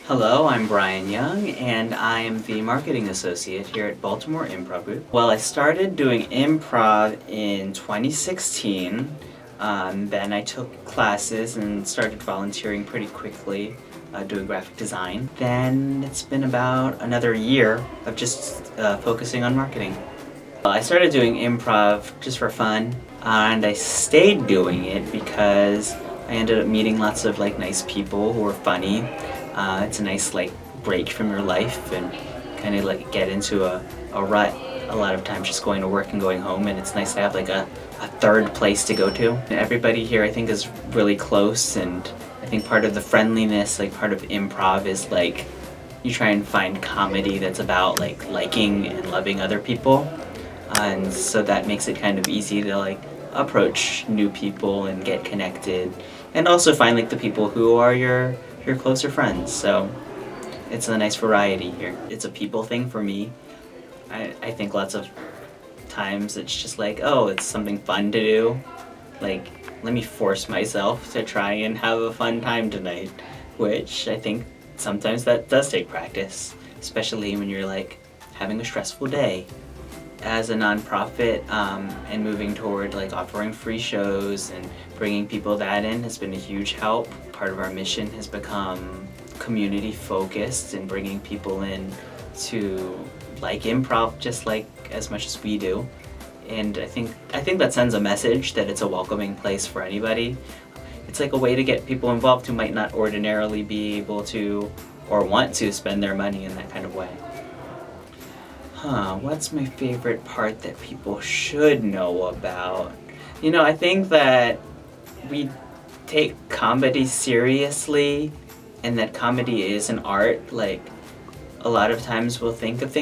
Hello, I'm Brian Young, and I'm the marketing associate here at Baltimore Improv Group. Well, I started doing improv in 2016. Then I took classes and started volunteering pretty quickly, doing graphic design. Then it's been about another year of just focusing on marketing. Well, I started doing improv just for fun, and I stayed doing it because I ended up meeting lots of nice people who were funny. It's a nice break from your life and kind of get into a rut. A lot of times just going to work and going home, and it's nice to have a third place to go to. Everybody here I think is really close, and I think part of the friendliness, part of improv is you try and find comedy that's about liking and loving other people. And so that makes it kind of easy to approach new people and get connected, and also find the people who are your closer friends. So it's a nice variety here. It's a people thing for me. I think lots of times it's just oh, it's something fun to do. Let me force myself to try and have a fun time tonight, which I think sometimes that does take practice, especially when you're having a stressful day. As a nonprofit, and moving toward offering free shows and bringing people that in has been a huge help. Part of our mission has become community focused and bringing people in to improv just as much as we do. And I think that sends a message that it's a welcoming place for anybody. It's a way to get people involved who might not ordinarily be able to or want to spend their money in that kind of way. What's my favorite part that people should know about? I think that we take comedy seriously, and that comedy is an art. A lot of times we'll think of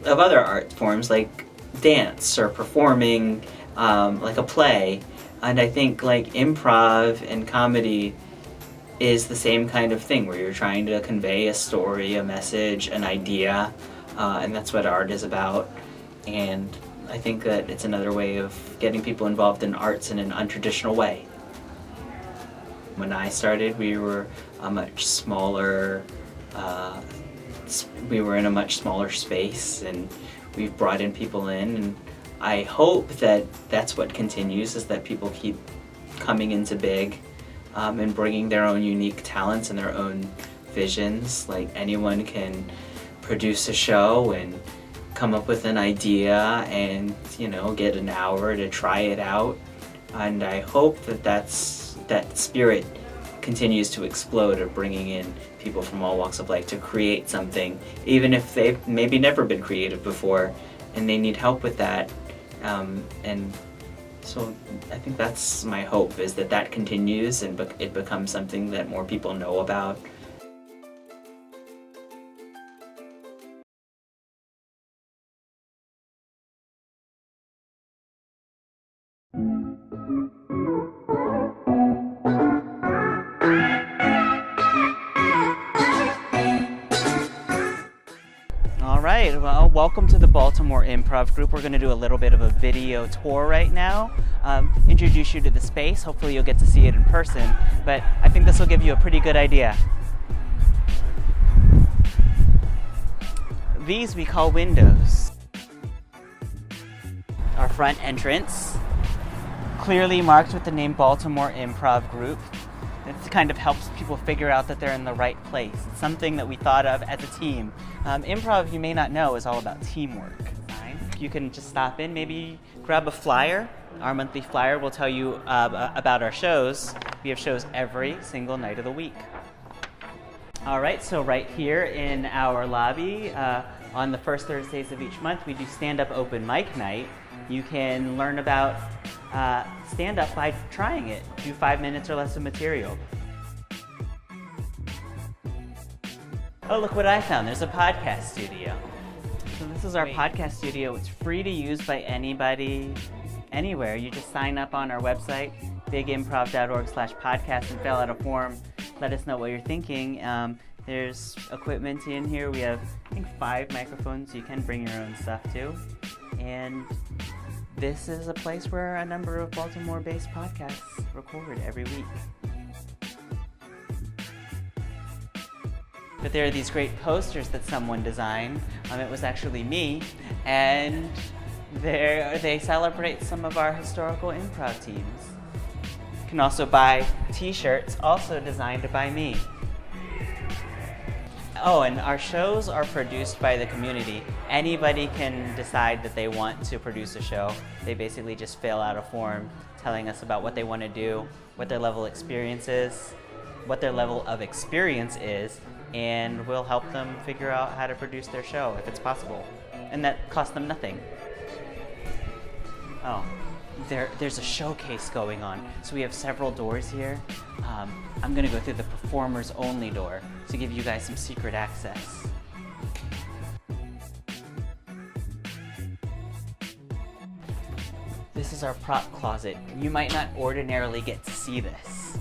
other art forms like dance or performing, a play. And I think improv and comedy is the same kind of thing, where you're trying to convey a story, a message, an idea. And that's what art is about. And I think that it's another way of getting people involved in arts in an untraditional way. When I started, we were a much smaller, we were in a much smaller space, and we've brought in people in, and I hope that that's what continues, is that people keep coming into big, and bringing their own unique talents and their own visions. Anyone can produce a show and come up with an idea and get an hour to try it out, and I hope that spirit continues to explode of bringing in people from all walks of life to create something, even if they've maybe never been creative before and they need help with that. And so I think that's my hope, is that continues and it becomes something that more people know about. All right, well, welcome to the Baltimore Improv Group. We're going to do a little bit of a video tour right now, introduce you to the space. Hopefully you'll get to see it in person, but I think this will give you a pretty good idea. These we call windows. Our front entrance, clearly marked with the name Baltimore Improv Group. It kind of helps people figure out that they're in the right place. It's something that we thought of as a team. Improv, you may not know, is all about teamwork. You can just stop in, maybe grab a flyer. Our monthly flyer will tell you about our shows. We have shows every single night of the week. All right, so right here in our lobby, on the first Thursdays of each month, we do stand-up open mic night. You can learn about stand-up by trying it. Do 5 minutes or less of material. Oh, look what I found. There's a podcast studio. So this is our podcast studio. It's free to use by anybody, anywhere. You just sign up on our website, bigimprov.org/podcast, and fill out a form. Let us know what you're thinking. There's equipment in here. We have, I think, 5 microphones. You can bring your own stuff too. And this is a place where a number of Baltimore-based podcasts record every week. But there are these great posters that someone designed. It was actually me, and they celebrate some of our historical improv teams. You can also buy t-shirts, also designed by me. Oh, and our shows are produced by the community. Anybody can decide that they want to produce a show. They basically just fill out a form telling us about what they want to do, what their level of experience is, and we'll help them figure out how to produce their show if it's possible. And that costs them nothing. Oh, there's a showcase going on. So we have several doors here. I'm gonna go through the performers only door to give you guys some secret access. This is our prop closet. You might not ordinarily get to see this.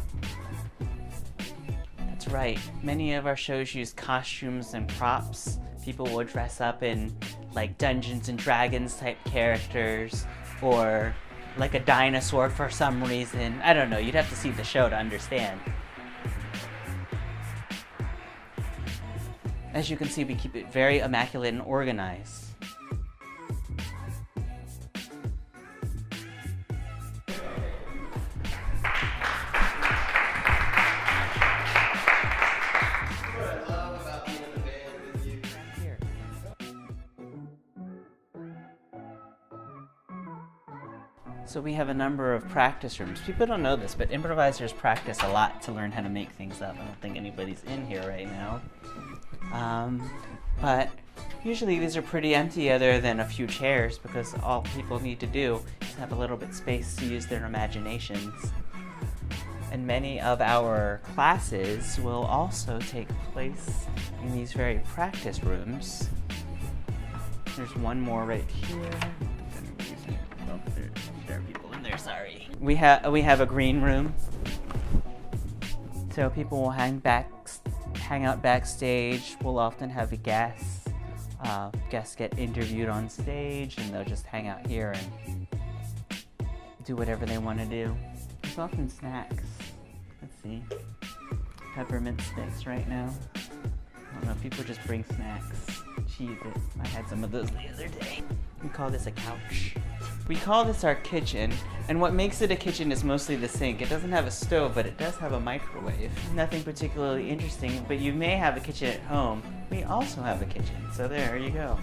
That's right, many of our shows use costumes and props. People will dress up in like Dungeons and Dragons type characters, or like a dinosaur for some reason. I don't know, you'd have to see the show to understand. As you can see, we keep it very immaculate and organized. So we have a number of practice rooms. People don't know this, but improvisers practice a lot to learn how to make things up. I don't think anybody's in here right now. But usually these are pretty empty other than a few chairs, because all people need to do is have a little bit space to use their imaginations. And many of our classes will also take place in these very practice rooms. There's one more right here. There are people in there, sorry. We have a green room. So people will hang out backstage. We'll often have guests. Guests get interviewed on stage, and they'll just hang out here and do whatever they want to do. There's often snacks. Let's see. Peppermint sticks right now. I don't know, people just bring snacks. Cheese it. I had some of those the other day. We call this a couch. We call this our kitchen, and what makes it a kitchen is mostly the sink. It doesn't have a stove, but it does have a microwave. Nothing particularly interesting, but you may have a kitchen at home. We also have a kitchen, so there you go.